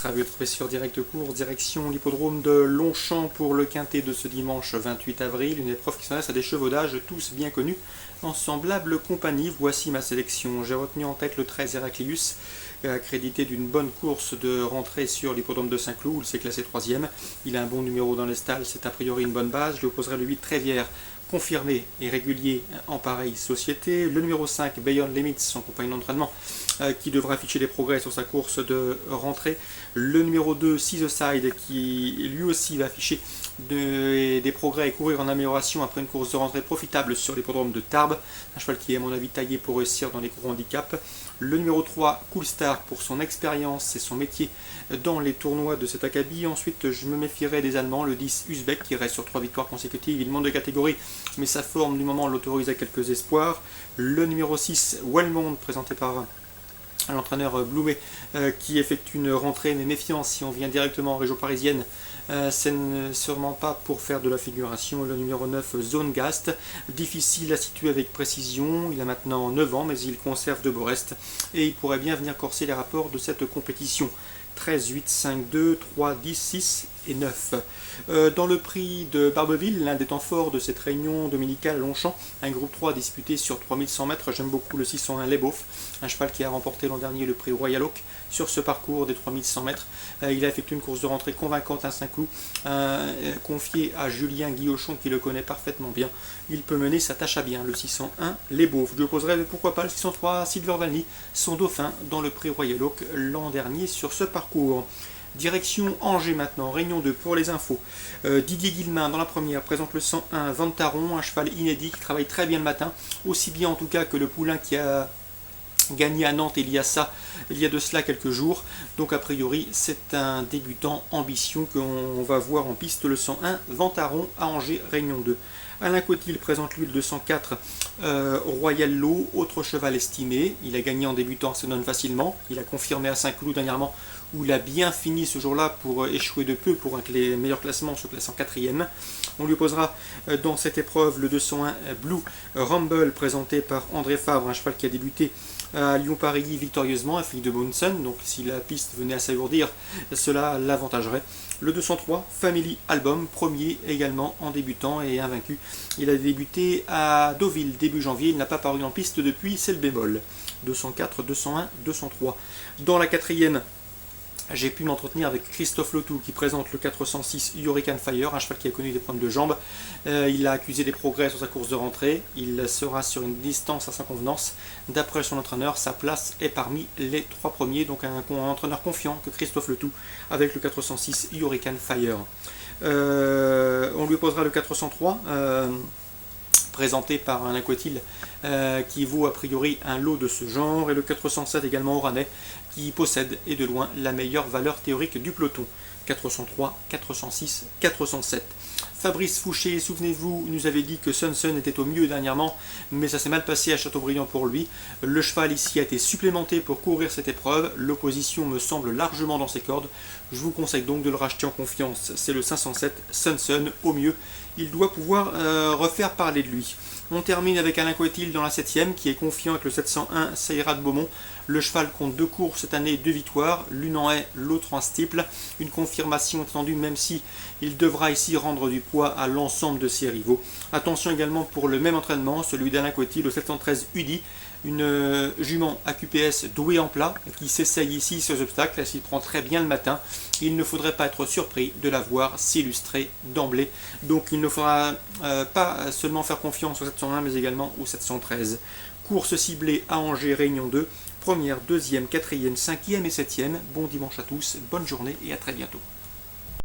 Ravi de retrouver sur Direct Course, direction l'hippodrome de Longchamp pour le quintet de ce dimanche 28 avril. Une épreuve qui s'adresse à des chevaudages tous bien connus en semblable compagnie. Voici ma sélection. J'ai retenu en tête le 13 Heraclius, accrédité d'une bonne course de rentrée sur l'hippodrome de Saint-Cloud, où il s'est classé 3e. Il a un bon numéro dans les stalles, c'est a priori une bonne base. Je lui opposerai le 8 Trévière, confirmé et régulier en pareille société. Le numéro 5, Beyond Limits, son compagnon d'entraînement, qui devra afficher des progrès sur sa course de rentrée. Le numéro 2, Seaside, qui lui aussi va afficher des progrès et courir en amélioration après une course de rentrée profitable sur l'hippodrome de Tarbes. Un cheval qui est à mon avis taillé pour réussir dans les gros handicaps. Le numéro 3, Cool Star, pour son expérience et son métier dans les tournois de cet acabit. Ensuite, je me méfierai des Allemands. Le 10, Uzbek, qui reste sur 3 victoires consécutives. Il monte de catégorie, mais sa forme du moment l'autorise à quelques espoirs. Le numéro 6, Wellmont, présenté par l'entraîneur Bloumet, qui effectue une rentrée, mais méfiance si on vient directement en région parisienne, c'est sûrement pas pour faire de la figuration. Le numéro 9, Zone Gast, difficile à situer avec précision, il a maintenant 9 ans, mais il conserve de beaux restes, et il pourrait bien venir corser les rapports de cette compétition. 13, 8, 5, 2, 3, 10, 6 et 9. Dans le prix de Barbeville, l'un des temps forts de cette réunion dominicale à Longchamp, un groupe 3 disputé sur 3100 mètres, j'aime beaucoup le 601 Les Beaufs, un cheval qui a remporté l'an dernier le prix Royal Oak sur ce parcours des 3100 mètres. Il a effectué une course de rentrée convaincante à Saint-Cloud, confiée à Julien Guillochon qui le connaît parfaitement bien. Il peut mener sa tâche à bien, le 601 Les Beaufs. Je lui opposerai pourquoi pas le 603 Silver Valny, son dauphin dans le prix Royal Oak l'an dernier sur ce parcours. Direction Angers maintenant, Réunion 2 pour les infos. Didier Guillemin dans la première présente le 101 Vantaron, un cheval inédit qui travaille très bien le matin, aussi bien en tout cas que le poulain qui a gagné à Nantes il y a de cela quelques jours. Donc a priori c'est un débutant ambition qu'on va voir en piste, le 101 Vantaron à Angers, Réunion 2. Alain Cotil présente lui le 204 Royal Low, autre cheval estimé. Il a gagné en débutant, se donne facilement. Il a confirmé à Saint-Cloud dernièrement, où il a bien fini ce jour-là pour échouer de peu pour les meilleurs classements, se classe en 4e. On lui opposera dans cette épreuve le 201 Blue Rumble, présenté par André Fabre, un cheval qui a débuté à Lyon-Paris victorieusement, un fille de Bonson, donc si la piste venait à s'alourdir, cela l'avantagerait. Le 203 Family Album, premier également en débutant et invaincu. Il a débuté à Deauville début janvier, il n'a pas paru en piste depuis, c'est le bémol. 204, 201, 203. Dans la 4e, j'ai pu m'entretenir avec Christophe Lotou qui présente le 406 Hurricane Fire, un cheval qui a connu des problèmes de jambes. Il a accusé des progrès sur sa course de rentrée. Il sera sur une distance à sa convenance. D'après son entraîneur, sa place est parmi les 3 premiers. Donc un entraîneur confiant que Christophe Lotou avec le 406 Hurricane Fire. On lui posera le 403. Présenté par un Aquatil qui vaut a priori un lot de ce genre, et le 407 également Oranais qui possède et de loin la meilleure valeur théorique du peloton. 403, 406, 407. Fabrice Fouché, souvenez-vous, nous avait dit que Sun était au mieux dernièrement, mais ça s'est mal passé à Châteaubriand pour lui. Le cheval ici a été supplémenté pour courir cette épreuve. L'opposition me semble largement dans ses cordes. Je vous conseille donc de le racheter en confiance. C'est le 507 Sun au mieux. Il doit pouvoir refaire parler de lui. On termine avec Alain Coetil dans la 7e qui est confiant avec le 701 Saïra de Beaumont. Le cheval compte 2 courses cette année, 2 victoires, l'une en haie, l'autre en steeple. Une confirmation attendue même si il devra ici rendre du poids à l'ensemble de ses rivaux. Attention également pour le même entraînement, celui d'Alain Coetil, le 713 Udi. Une jument AQPS douée en plat qui s'essaye ici sur les obstacles, elle s'y prend très bien le matin. Il ne faudrait pas être surpris de la voir s'illustrer d'emblée. Donc il ne faudra pas seulement faire confiance au 701 mais également au 713. Course ciblée à Angers, Réunion 2, première, deuxième, quatrième, cinquième et septième. Bon dimanche à tous, bonne journée et à très bientôt.